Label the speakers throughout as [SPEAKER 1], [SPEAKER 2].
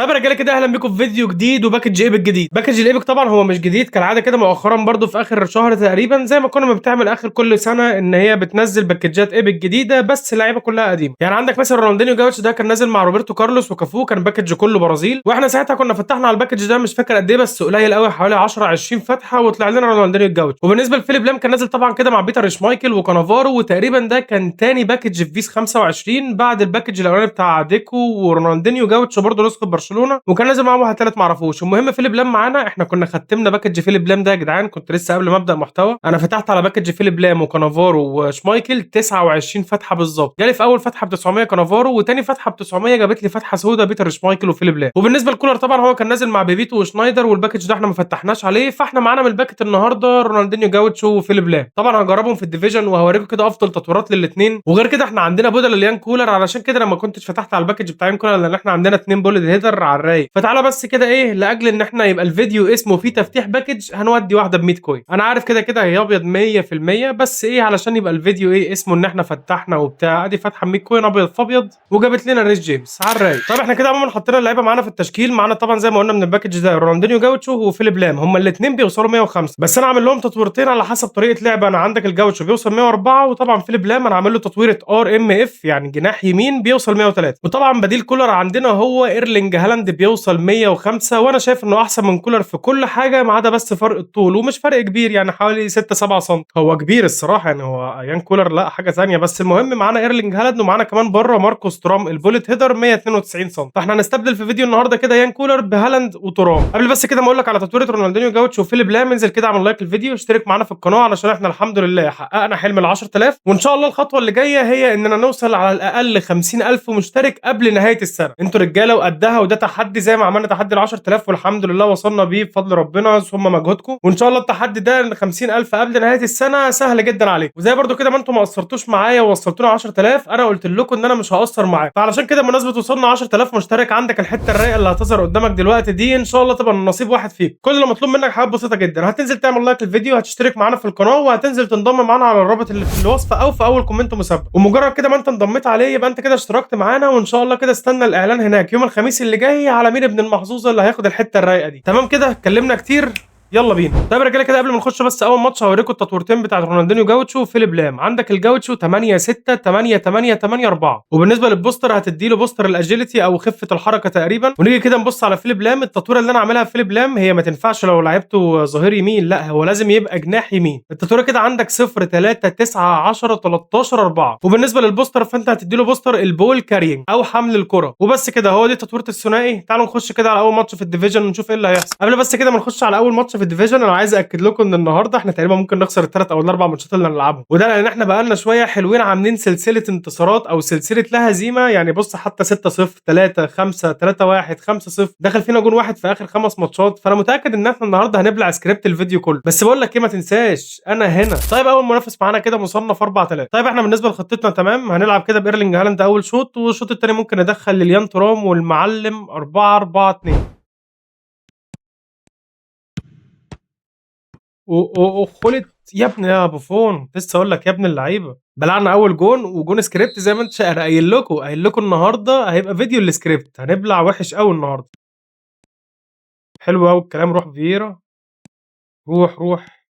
[SPEAKER 1] طيب يا رجاله كده اهلا بيكم في فيديو جديد وباكج ايبك جديد. باكج الايبك طبعا هو مش جديد كالعاده كده، مؤخرا برضو في اخر شهر تقريبا زي ما كنا بتعمل اخر كل سنه ان هي بتنزل باكجات ايبك جديده، بس اللعيبه كلها قديمه. يعني عندك مثلا رونالدينيو جاوتش ده كان نازل مع روبرتو كارلوس وكافو، كان باكج كله برازيل، واحنا ساعتها كنا فتحنا على الباكج ده مش فاكر قد ايه بس قليل قوي، حوالي 10 20 فتحه وطلع لنا رونالدينيو جاوتش. وبالنسبه لفيليب لام كان نازل طبعا كده مع بيتر شمايكل وكانافارو، وتقريبا ده كان تاني باكج في فيس 25 بعد الباكج الاولاني بتاع ديكو ورونالدينيو جاوتش برضه نسخه برشلونه، وكان لازم معاهم واحد تالت ما اعرفوش. المهم فيليب لام معانا، احنا كنا ختمنا باكج فيليب لام ده يا جدعان. كنت لسه قبل ما ابدا محتوى انا فتحت على باكج فيليب لام وكانافارو وشمايكل 29 فتحه بالظبط. جالي في اول فتحه ب 900 كانافارو، وتاني فتحه ب 900 جابت لي فتحه سوداء بيتر شمايكل وفيليب لام. وبالنسبه للكولر طبعا هو كان نازل مع بيبيتو وشنايدر، والباكج ده احنا ما فتحناش عليه، فاحنا معانا من الباكت النهارده رونالدينيو جاوتشو وفيليب لام. طبعا هجربهم في الديفيجن وهوريكم كده افضل تطويرات للاثنين. وغير كده احنا عندنا بدل اليان كولر، علشان كده لما كنتش فتحت على الباكج بتاع يان كولر لان احنا عندنا 2 بولد هيدر على الرايق. فتعالى بس كده ايه، لاجل ان احنا يبقى الفيديو اسمه فيه تفتيح باكج، هنودي واحده ب 100 كوين. انا عارف كده كده هي ابيض 100%، بس ايه علشان يبقى الفيديو ايه اسمه ان احنا فتحنا وبتاع. ادي فاتحه 100 كوين ابيض فابيض وجابت لنا ريس جيمس على الرايق. طب احنا كده عموما حطينا اللعيبه معانا في التشكيل. معانا طبعا زي ما قلنا من الباكج ده رونالدينيو جاوتشو وفيليب لام، هما الاثنين بيوصلوا 105، بس انا عامل لهم تطويرتين على حسب طريقه لعب. انا عندك الجاوتشو بيوصل 104، وطبعا فيليب لام انا عامل له تطويره ار ام اف يعني جناح يمين بيوصل 103. وطبعا بديل كولر عندنا هو ايرلينج هالاند بيوصل 105، وانا شايف انه احسن من كولر في كل حاجه ما عدا بس فرق الطول، ومش فرق كبير يعني حوالي 6 7 سم. هو كبير الصراحه يعني، هو يان كولر لا حاجه ثانيه. بس المهم معانا ايرلينج هالاند ومعانا كمان بره ماركوس ترام البوليت هيدر 192 سم. فاحنا هنستبدل في فيديو النهارده كده يان كولر بهالاند وترام. قبل بس كده ما اقول لك على تطويره رونالدينيو جاوتش وفيليب لام، انزل كده اعمل لايك للفيديو واشترك معانا في القناه، علشان احنا الحمد لله حققنا حلم ال 10000، وان شاء الله الخطوه اللي جايه هي اننا نوصل على الاقل 50000 مشترك قبل نهايه السنه. انتوا رجاله وقدها، وده تحدي زي ما عملنا تحدي ال 10000 والحمد لله وصلنا بيه بفضل ربنا ثم مجهودكم. وان شاء الله التحدي ده 50000 قبل نهايه السنه سهل جدا عليكم. وزي برضو كده ما انتم ما قصرتوش معايا ووصلتونا 10000، انا قلت لكم ان انا مش هقصر معاكم. فعلشان كده بمناسبه وصلنا 10000 مشترك، عندك الحته الرايقه اللي هتظهر قدامك دلوقتي دي ان شاء الله تبقى من نصيب واحد فيكم. كل اللي مطلوب منك حاجات بسيطه جدا، هتنزل تعمل لايك للفيديو، هتشترك معانا في القناه، وهتنزل تنضم معانا على الرابط اللي في الوصف او في اول كومنت مسبق. ومجرد كده ما انت انضميت عليه يبقى انت كده اشتركت معانا، وان شاء الله كده استنى الاعلان هناك يوم الخميس اللي جاي على مين ابن المحظوظه اللي هياخد الحته الرايقه دي. تمام كده اتكلمنا كتير، يلا بينا. طيب يا رجاله كده قبل ما نخش بس اول ماتش هوريكم التطويرتين بتاعت رونالدينيو جاوتشو وفيليب لام. عندك الجاوتشو 8 6 8 8 8 4، وبالنسبه للبوستر هتديله بوستر الاجيلتي او خفه الحركه تقريبا. ونيجي كده نبص على فيليب لام، التطويره اللي انا عاملها في فيليب لام هي ما تنفعش لو لعبته ظهير يمين، لا هو لازم يبقى جناح يمين. التطويره كده عندك 0 3 9 10 13 4. وبالنسبه للبوستر فانت هتديله بوستر البول كارينج او حمل الكره. وبس كده هو دي تطويره الثنائي. تعالوا نخش كده على اول ماتش في الديفيجن ونشوف ايه اللي هيحصل. قبل بس كده ما نخش على اول ماتش في الديفيجن، انا عايز ااكد لكم ان النهارده احنا تقريبا ممكن نخسر الثلاث او الاربع ماتشات اللي هنلعبهم، وده لان احنا بقالنا شويه حلوين عاملين سلسله انتصارات او سلسله لا هزيمه. يعني بص حتى 6-0 3 5 3-1 5-0، دخل فينا جون واحد في اخر 5 ماتشات. فانا متاكد ان احنا النهارده هنبلع سكريبت الفيديو كله. بس بقول لك ايه، ما تنساش انا هنا. طيب اول منافس معانا كده مصنف 4-3. طيب احنا بالنسبه لخطتنا تمام، هنلعب كده بايرلينج هالاند اول شوط، والشوط الثاني ممكن ندخل ليليان ترام والمعلم 4-4-2. خلت يا ابني يا بوفون، لسه اقول لك يا ابن اللعيبه. بلعنا اول جون وجون سكريبت زي ما انت انا قايل لكم النهارده هيبقى فيديو السكريبت، هنبلع وحش قوي النهارده. حلو قوي الكلام. روح فييرا، روح روح.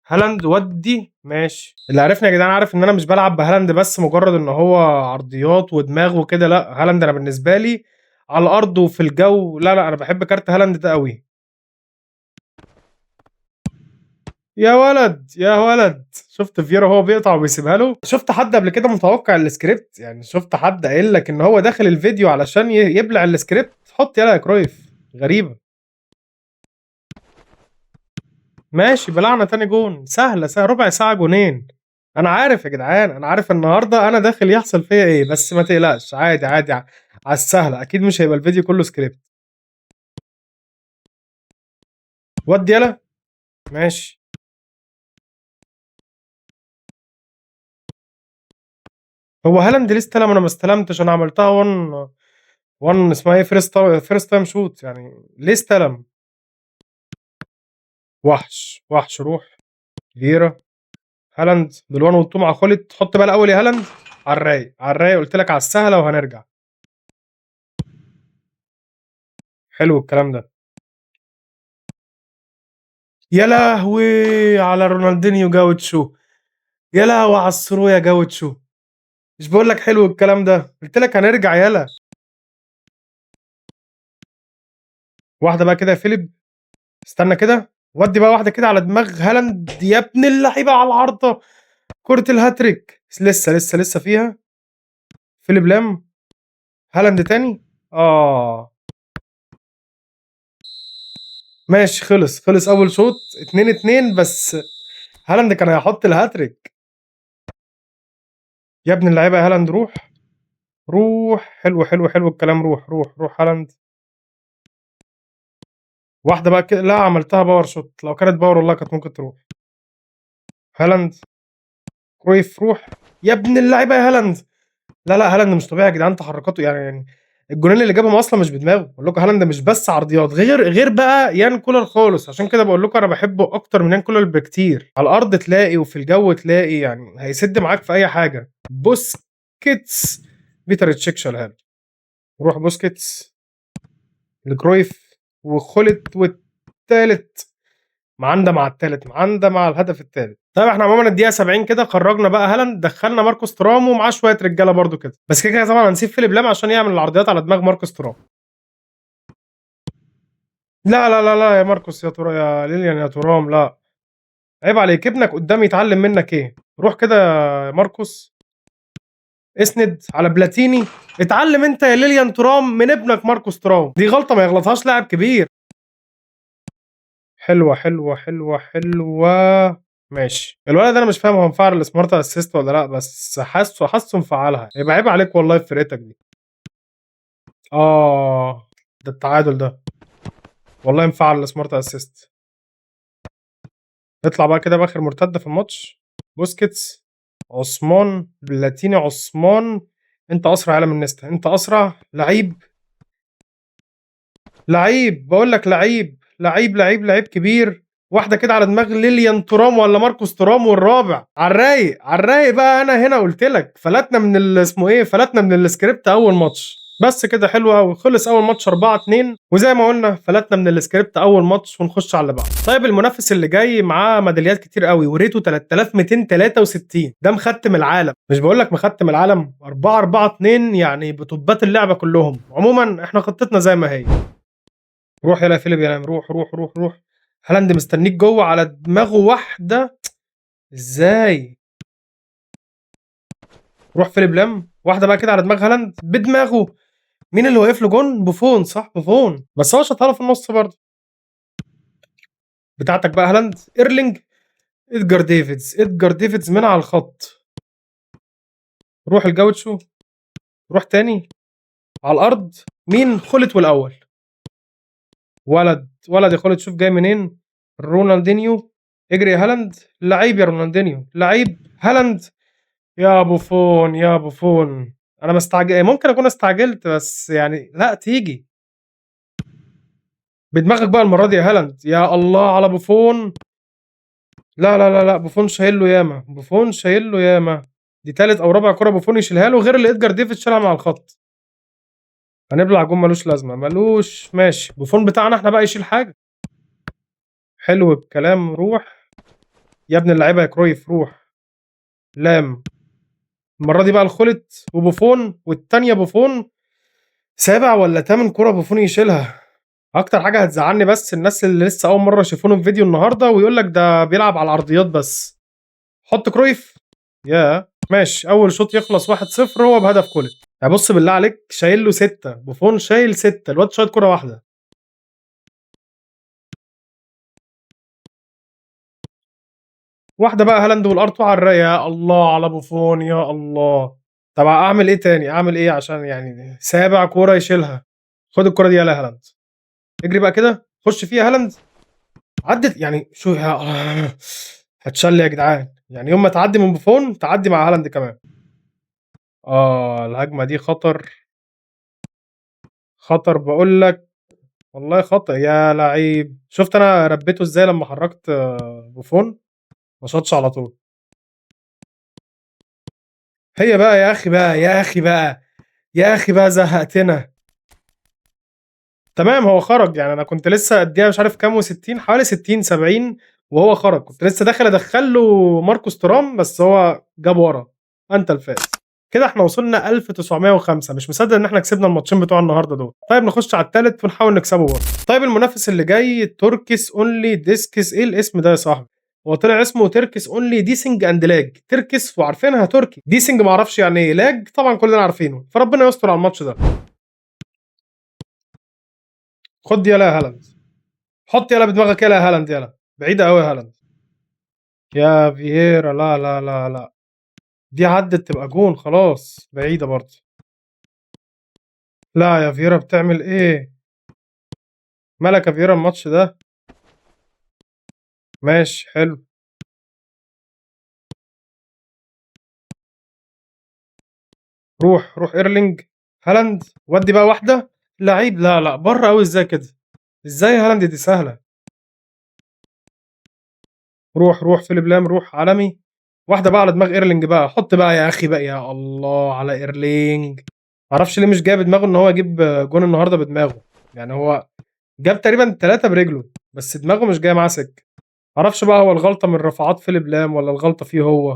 [SPEAKER 1] هالاند ودي ماشي. اللي عرفني يا جدعان عارف ان انا مش بلعب بهالاند بس مجرد ان هو عرضيات ودماغ وكده، لا هالاند انا بالنسبه لي على الارض وفي الجو، لا انا بحب كارت هالاند ده قوي. يا ولد يا ولد، شفت فييرا وهو بيقطع وبيسيبها له؟ شفت حد قبل كده متوقع السكريبت؟ يعني شفت حد قايل لك ان هو داخل الفيديو علشان يبلع السكريبت؟ حط يلا يا كرويف، غريبه. ماشي بلعنا تاني جون، سهله سهله، ربع ساعه جونين. انا عارف يا جدعان، انا عارف النهارده انا داخل يحصل فيا ايه، بس ما تقلقش عادي عادي على السهله، اكيد مش هيبقى الفيديو كله سكريبت. ودي يلا ماشي. هو هالاند ليه استلم؟ انا ما استلمتش، انا عملتها 1 اسمها ايه، فيرست تايم شوت يعني، ليه استلم؟ وحش وحش روح. فييرا، هالاند بالوان والتو مع خالد. حط بقى الاول يا هالاند، على الرايق على الرايق، قلت لك على السهله وهنرجع. حلو الكلام ده. يا لهوي على رونالدينيو جaucho! يا لهوي على الثرو يا جaucho! مش باقول لك حلو الكلام ده، قُلت لك هنرجع يالا. واحدة بقى كده يا فيليب، استنى كده، ودّي بقى واحدة كده على دماغ هالاند يا ابن اللعيبة على العارضة، كرة الهاتريك، لسه فيها، فيليب لام، هالاند تاني، آه، ماشي خلص أول شوط 2-2 بس هالاند كان هيحط الهاتريك. يا ابن اللعيبة يا هالاند روح، حلو الكلام، روح هالاند. واحدة بقى كده، لأ عملتها باور شوت، لو كانت باور والله كانت ممكن تروح. هالاند، كرويف روح، يا ابن اللعيبة يا هالاند. لا هالاند مش طبيعي يا جدعان تحركاته، يعني الجونين اللي جابهم اصلا مش بدماغه، بقول لكم هالاند مش بس عرضيات، غير بقى يان كولر خالص، عشان كده بقول لكم انا بحبه اكتر من يان كولر بكتير. على الارض تلاقي وفي الجو تلاقي، يعني هيسد معاك في اي حاجه. بوسكيتس، بيتر تشيك شالها له. روح بوسكيتس لكرويف وخلت والتالت، معاندة مع التالت، معاندة مع الهدف التالت. طيب احنا عموما الدقيقة 70 كده خرجنا بقى هالاند، دخلنا ماركوس تورام ومعاه شوية رجالة برضو كده، بس كده طبعا هنسيب فيليب لام عشان يعمل العرضيات على دماغ ماركوس تورام. لا يا ماركوس، يا ترى يا ليليان يا ترام، لا عيب عليك، ابنك قدامي يتعلم منك ايه. روح كده يا ماركوس، اسند على بلاتيني، اتعلم انت يا ليليان ترام من ابنك ماركوس ترام، دي غلطة ما يغلطهاش لاعب كبير. حلوة، ماشي. الولد ده أنا مش فاهم هو مفعل الsmart assist والّا لأ، بس حاسّه مفعّلها، يبقى عيب عليك والله في فرقتك دي. آه، ده التعادل ده، والله مفعّل الsmart assist. نطلع بقى كده بآخر مرتدة في الماتش، بوسكيتس، عثمان، بلاتيني عثمان، أنت أسرع يالا من نيستا، أنت أسرع، باقول لك لعيب كبير. واحدة كده على دماغ ليليان ترام والّا ماركوس ترام والرابع، على الرايق بقى. أنا هنا قُلت لك فلتنا من اسمه إيه، فلتنا من الscript أول ماتش، بس كده حلو أوي، خلص أول ماتش 4-2 وزي ما قُلنا فلتنا من الscript أول ماتش ونخش على اللي بعده. طيب المنافس اللي جاي معاه ميداليات كتير أوي وريته 3263، ده مختم العالم، مش باقول لك مختم العالم، 4-4-2 يعني بتوبات اللعبة كلّهم. عمومًا إحنا خطتنا زي ما هي. روح يلا يا فيليب يا روح. هالاند مستنيك جوه على دماغه واحده، ازاي؟ روح فيليب لام، واحده بقى كده على دماغ هالاند بدماغه. مين اللي واقف له جون؟ بوفون، صح بوفون، بس هو شاطها له في النص برضه. بتاعتك بقى هالاند، ايرلينج، ادجار ديفيدز من على الخط. روح الجوتشو، روح تاني على الارض. مين؟ خلت والاول، ولد يا خالد، شوف جاي منين. رونالدينيو، اجري يا هالاند، لعيب يا رونالدينيو، لعيب هالاند. يا بوفون، أنا ممكن أكون استعجلت، بس يعني لأ تيجي. بدماغك بقى المرة دي يا هالاند، يا الله على بوفون. لا، بوفون شايل له ياما، دي تالت أو رابع كرة بوفون يشيلها له، غير اللي إدجار ديفيد شالها من على الخط. هنبلع جون مالوش لازمة، ماشي، بوفون بتاعنا إحنا بقى يشيل حاجة. حلو الكلام، روح يا ابن اللعيبة يا كرويف، روح. لام، المرة دي بقى الخلت وبوفون، والتانية بوفون، سابع والّا تامن كرة بوفون يشيلها. أكتر حاجة هتزعّلني بس الناس اللي لسه أول مرّة يشوفونا في فيديو النهارده ويقول لك ده بيلعب على العرضيات بس. حُط كرويف، ياه! ماشي، أول شوط يخلص 1-0 هو بهدف كولر. يعني بُص بالله عليك شايل له 6، بوفون شايل 6، الواد شايط كرة واحدة. واحدة بقى هالاند والR2 على يا الله على بوفون، يا الله! طب أعمل إيه تاني، أعمل إيه عشان يعني سابع كورة يشيلها. خُد الكورة دي يالّا يا هالاند، اجري بقى كده، خُش فيها هالاند. عدِّت يعني شو يا هاتشال يا جدعان، يعني يوم ما تعدّي من بوفون تعدّي مع هالاند كمان. الهجمة دي خطر باقول لك، والله خطر، يا لعيب! شُفت أنا ربّيته إزاي لمّا حرّكت بوفون، ما شاطش على طول. هي بقى يا أخي بقى، يا أخي بقى زهّقتنا. تمام هو خرج، يعني أنا كنت لسه الدقيقة مش عارف كام و60 حوالي 60، 70 وهو خرج، كنت لسه داخل أدخّل له ماركوس تورام بس هو جاب ورا، أنت الفائز. كده إحنا وصلنا 1905 مش مصدق إن إحنا كسبنا الماتشين بتوع النهارده دول. طيب نخش على التالت ونحاول نكسبه برضه. طيب المنافس اللي جاي تركيس أونلي ديسكس إيه الاسم ده يا صاحبي؟ هو طلع اسمه تركيس أونلي ديسنج أند لاج، تركيس وعارفينها تركي، ديسنج ما أعرفش يعني إيه، لاج طبعًا كلنا عارفينه، فربنا يستر على الماتش ده. خد دي يلا يا هالاند، حط يلا بدماغك يلا يا هالاند يلا، بعيدة أوي يا هالاند. يا فييرا لا، لا، لا، لأ، دي عدِّت تبقى جون خلاص، بعيدة برضه. لا يا فييرا بتعمل إيه؟ مالك يا فييرا الماتش ده؟ ماشي حلو. روح، روح إيرلينج هالاند ودّي بقى واحدة، لعيب لا، لأ، برّه أوي إزاي كده؟ إزاي يا هالاند دي سهلة؟ روح، روح فيليب لام روح عالمي، واحدة بقى على دماغ إيرلينج بقى، حُط بقى يا أخي بقى يا الله على إيرلينج، ما أعرفش ليه مش جاي بدماغه إن هو يجيب جون النهارده بدماغه، يعني هو جاب تقريبًا 3 برجله، بس دماغه مش جاية معاه سكة، ما أعرفش بقى هو الغلطة من رفعات فيليب لام والّا الغلطة فيه هو،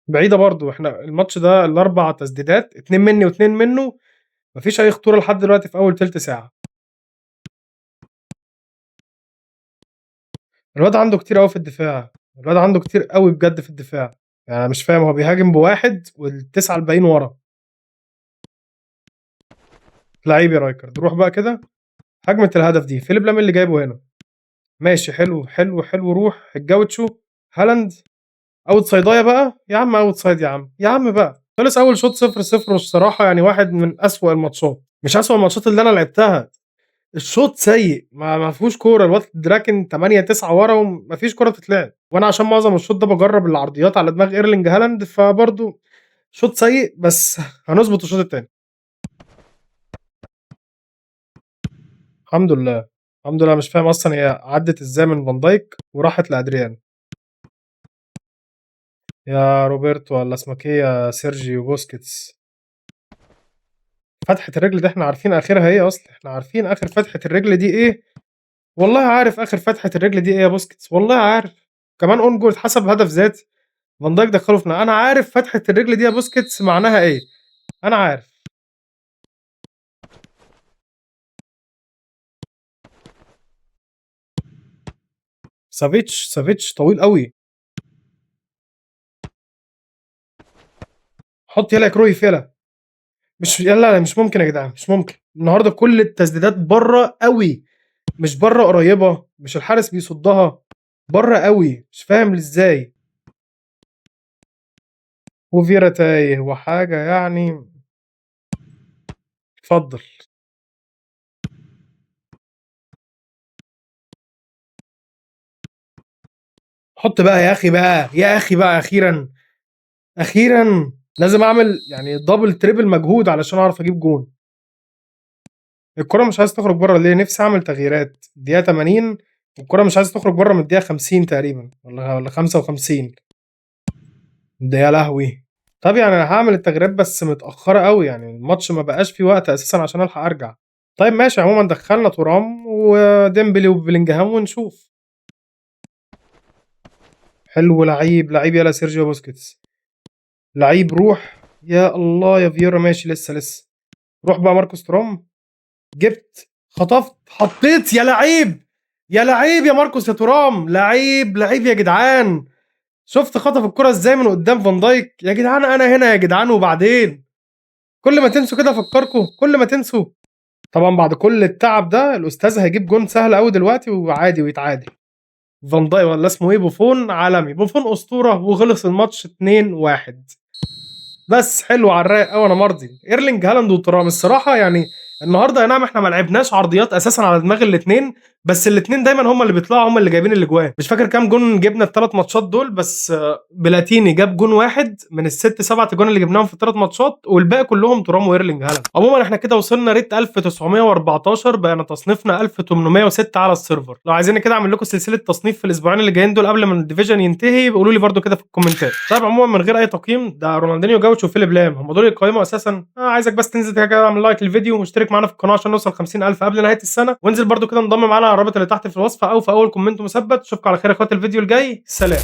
[SPEAKER 1] بعيدة برضه، إحنا الماتش ده ال4 تسديدات 2 منّي و2 منّه، ما فيش أي خطورة لحد دلوقتي في أول تِلت ساعة. الواد عنده كتير أوي في الدفاع، الواد عنده كتير أوي بجد في الدفاع، يعني أنا مش فاهم هو بيهاجم بواحد وال9 الباقيين ورا، لعيب يا رايكارد، روح بقى كده، هجمة الهدف دي فيليب لام اللي جايبه هنا، ماشي حلو، حلو، حلو، روح الجوتشو، هالاند أوت سايداية بقى، يا عم أوت سايد يا عم، يا عم بقى، خلص أول شوط 0-0 والصراحة يعني واحد من أسوأ الماتشات، مش أسوأ الماتشات اللي أنا لعبتها، الشوط سيء ما فيهوش كورة، الواد راكن 8، 9 ورا وما فيش كورة تتلعب، وأنا عشان معظم الشوط ده باجرّب العرضيات على دماغ إيرلينج هالاند، فبرضه شوط سيء بس هنضبط الشوط التاني. الحمد لله، الحمد لله مش فاهم أصلًا هي عدِّت إزاي من فان دايك وراحت لأدريان. يا روبرتو والّا اسمك إيه يا سيرجيو بوسكيتس. فتحة الرجل دي إحنا عارفين آخرها إيه أصلًا، إحنا عارفين آخر فتحة الرجل دي إيه، والله عارف آخر فتحة الرجل دي إيه يا بوسكيتس، والله عارف، كمان on goal اتحسب هدف ذاتي. فان دايك دخّله في أنا عارف فتحة الرجل دي يا بوسكيتس معناها إيه، أنا عارف. سافيتش طويل أوي. حُط يلا يا كرويف يلا. مش يلا مش ممكن يا جدعان، مش ممكن. النهارده كل التسديدات برّه أوي، مش برّه قريّبة، مش الحارس بيصُدّها، برّه أوي، مش فاهم إزاي. وفيرا تايه وحاجة يعني اتفضل. حُط بقى يا أخي بقى، يا أخي بقى أخيرًا، أخيرًا لازم أعمل يعني double triple مجهود علشان أعرف أجيب جون. الكرة مش عايزة تخرج برّه ليه؟ نِفْسي أعمل تغييرات، الدقيقة 80 والكرة مش عايزة تخرج برّه من الدقيقة 50 تقريبًا والّا 55 ده يا لهوي! طَب يعني أنا هاعمل التغييرات بس متأخرة أوي، يعني الماتش ما بقاش فيه وقت أساسًا عشان ألحق أرجع. طيب ماشي عمومًا دخّلنا تورام وديمبلي وبلينجهام ونشوف. حلو لعيب، لعيب يلا سيرجيو بوسكيتس، لعيب روح، يا الله يا فييرا ماشي لسه، لسه، روح بقى ماركوس تورام، جِبت، خطفت، حطيت، يا لعيب، يا لعيب يا ماركوس يا تورام، لعيب، لعيب يا جدعان، شُفت خطف الكرة إزاي من قدّام فان دايك، يا جدعان أنا هنا يا جدعان وبعدين، كل ما تنسوا كده أفكّركم، كل ما تنسوا. طبعًا بعد كل التعب ده الأستاذ هيجيب جون سهل أوي دلوقتي وعادي ويتعادل. فان داي والّا اسمه إيه بوفون عالمي، بوفون أسطورة وخلص الماتش 2-1 بس حلو على الرايق أوي أنا مرضي. إيرلينج هالاند وترام الصراحة يعني النهارده أي نعم إحنا ما لعبناش عرضيات أساسًا على دماغ الاتنين، بس الاثنين دايما هم اللي بيطلعوا، هم اللي جايبين الاجوان. مش فاكر كام جون جبنا الثلاث ماتشات دول، بس بلاتيني جاب جون واحد من الست 7 اجوان اللي جبناهم في الثلاث ماتشات، والباقي كلهم ترام وايرلينج هالاند. عموما احنا كده وصلنا ريت 1914، بقينا تصنيفنا 1806 على السيرفر. لو عايزين كده اعمل لكم سلسله تصنيف في الاسبوعين اللي جايين دول قبل ما الديفيجن ينتهي، قولوا لي برده كده في الكومنتات. طيب عموما من غير اي تقييم، ده رونالدينيو جوتش وفيليب لام هم دول يقيموا اساسا. عايزك بس تنزل كده اعمل لايك للفيديو واشترك معانا في القناه عشان نوصل 50000 قبل نهايه السنه، وانزل برده كده انضم معانا على الرابط اللي تحت في الوصف او في اول كومنت مثبت. اشوفكم على خير يا اخوات الفيديو الجاي، سلام.